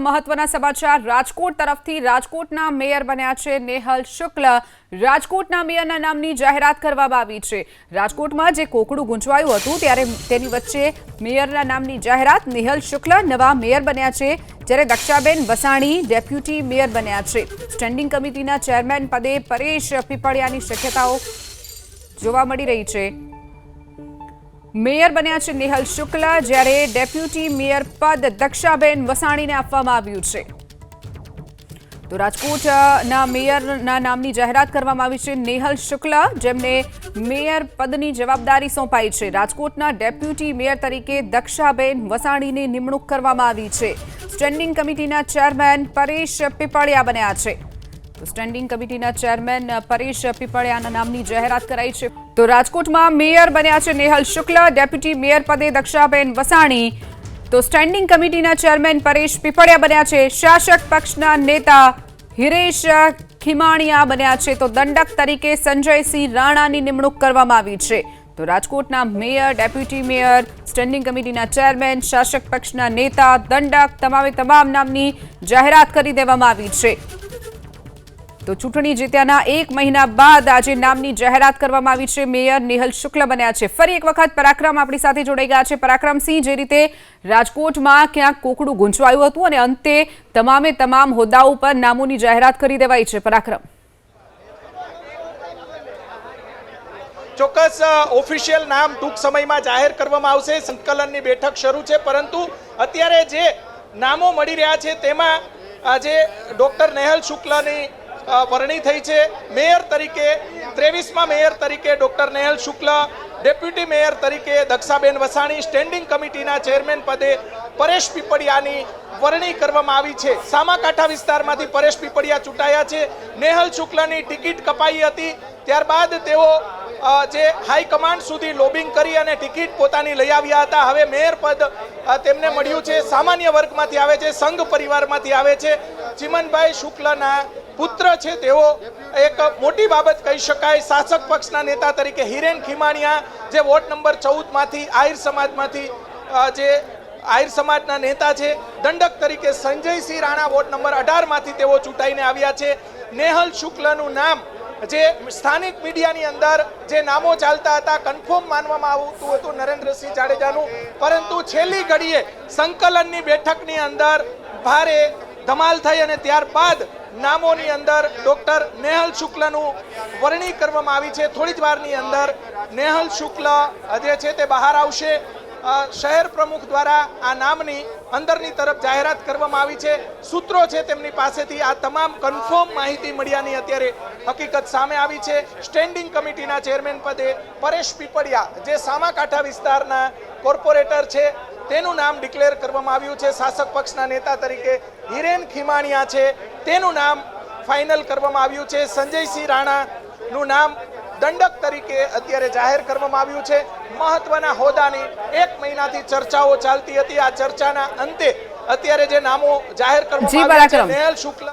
મહત્વના સમાચાર રાજકોટ તરફથી રાજકોટના મેયર બન્યા છે નેહલ શુક્લ। રાજકોટના મેયરના નામની જાહેરાત કરવામાં આવી છે। રાજકોટમાં જે કોકડું ગુંચવાયું હતું ત્યારે તેની વચ્ચે મેયરના નામની જાહેરાત। નેહલ શુક્લ નવા મેયર બન્યા છે, જ્યારે દક્ષાબેન વસાણી ડેપ્યુટી મેયર બન્યા છે। સ્ટેન્ડિંગ કમિટીના ચેરમેન પદે પરેશ પીપળિયાની શક્યતાઓ જોવા મળી રહી છે। મેયર બન્યા છે નેહલ શુક્લ, જ્યારે ડેપ્યુટી મેયર પદ દક્ષાબેન વસાણીને આપવામાં આવ્યું છે। તો રાજકોટના મેયરના નામની જાહેરાત કરવામાં આવી છે। નેહલ શુક્લ જેમને મેયર પદની જવાબદારી સોંપાઈ છે। રાજકોટના ડેપ્યુટી મેયર તરીકે દક્ષાબેન વસાણીની નિમણૂક કરવામાં આવી છે। સ્ટેન્ડિંગ કમિટીના ચેરમેન પરેશ પીપળિયા બન્યા છે। તો સ્ટેન્ડિંગ કમિટીના ચેરમેન પરેશ પીપળિયાના નામની જાહેરાત કરાઈ છે। તો રાજકોટમાં મેયર બન્યા છે નેહલ શુક્લ, ડેપ્યુટી મેયર પદે દક્ષાબેન વસાણી। તો સ્ટેન્ડિંગ કમિટીના ચેરમેન પરેશ પીપળિયા બન્યા છે। શાસક પક્ષના નેતા હિરેશ ખીમાણીયા બન્યા છે। તો દંડક તરીકે સંજયસિંહ રાણાની નિમણૂક કરવામાં આવી છે। તો રાજકોટના મેયર, ડેપ્યુટી મેયર, સ્ટેન્ડિંગ કમિટીના ચેરમેન, શાસક પક્ષના નેતા, દંડક તમામ નામની જાહેરાત કરી દેવામાં આવી છે। તો ચૂંટણી જીત્યાના 1 મહિના બાદ આજે નામની જાહેરાત કરવામાં આવી છે। મેયર નેહલ શુક્લ બન્યા છે। ફરી એક વખત પરાક્રમ આપણી સાથે જોડાઈ ગયા છે। પરાક્રમસિંહ, જે રીતે રાજકોટમાં ક્યાંક કોકડું ગુંચવાયું હતું અને અંતે તમામ હોદ્દાઓ પર નામોની જાહેરાત કરી દેવાઈ છે, પરાક્રમ। ચોક્કસ ઓફિશિયલ નામ ટૂંક સમયમાં જાહેર કરવામાં આવશે। સંકલનની બેઠક શરૂ છે, પરંતુ અત્યારે જે નામો મળી રહ્યા છે તેમાં આજે ડોક્ટર નેહલ શુક્લની વરણી થઈ છે મેયર તરીકે। 23મા મેયર તરીકે ડોક્ટર નેહલ શુક્લ, ડેપ્યુટી મેયર તરીકે દક્ષાબેન વસાણી, સ્ટેન્ડિંગ કમિટીના ચેરમેન પદે પરેશ પીપળિયાની વરણી કરવામાં આવી છે। સામાકાંઠા વિસ્તારમાંથી પરેશ પીપળિયા ચૂંટાયા છે। નેહલ શુક્લની ટિકિટ કપાઈ હતી, ત્યારબાદ તેઓ જે હાઈકમાન્ડ સુધી લોબિંગ કરી અને ટિકિટ પોતાની લઈ આવ્યા હતા। હવે મેયર પદ તેમને મળ્યું છે। સામાન્ય વર્ગમાંથી આવે છે, સંઘ પરિવારમાંથી આવે છે। ચિમનભાઈ શુક્લના પુત્ર છે તેઓ, એક મોટી બાબત કહી શકાય। શાસક પક્ષના નેતા તરીકે હિરેન ખીમાણીયા, જે વોર્ડ નંબર 14માંથી આહિર સમાજમાંથી જે આહિર સમાજના નેતા છે। દંડક તરીકે સંજયસિંહ રાણા વોર્ડ નંબર 18માંથી તેઓ ચૂંટાઈને આવ્યા છે। નેહલ શુક્લનું નામ જે સ્થાનિક મીડિયાની અંદર જે નામો ચાલતા હતા, કન્ફર્મ માનવામાં આવતું હતું નરેન્દ્રસિંહ જાડેજાનું, પરંતુ છેલ્લી ઘડીએ સંકલનની બેઠકની અંદર ભારે ધમાલ થઈ અને ત્યારબાદ નામોની અંદર ડોક્ટર નેહલ શુક્લનું વરણી કરવામાં આવી છે। થોડી જ વારની અંદર નેહલ શુક્લ જે છે તે બહાર આવશે। શહેર પ્રમુખ દ્વારા આ નામની અંદરની તરફ જાહેરાત કરવામાં આવી છે। સૂત્રો છે તેમની પાસેથી આ તમામ કન્ફર્મ માહિતી મળ્યાની અત્યારે હકીકત સામે આવી છે। સ્ટેન્ડિંગ કમિટીના ચેરમેન પદે પરેશ પીપળિયા, જે સામાકાંઠા વિસ્તારના કોર્પોરેટર છે, તેનું નામ ડિક્લેર કરવામાં આવ્યું છે। શાસક પક્ષના નેતા તરીકે હિરેન ખીમાણીયા છે, તેનું નામ ફાઇનલ કરવામાં આવ્યું છે। સંજયસિંહ રાણાનું નામ દંડક તરીકે અત્યારે જાહેર કરવામાં આવ્યું છે। મહત્વના હોદ્દાની 1 મહિનાથી ચર્ચાઓ ચાલતી હતી। આ ચર્ચાના અંતે અત્યારે જે નામો જાહેર કરવામાં આવ્યા છે, નેહલ શુક્લ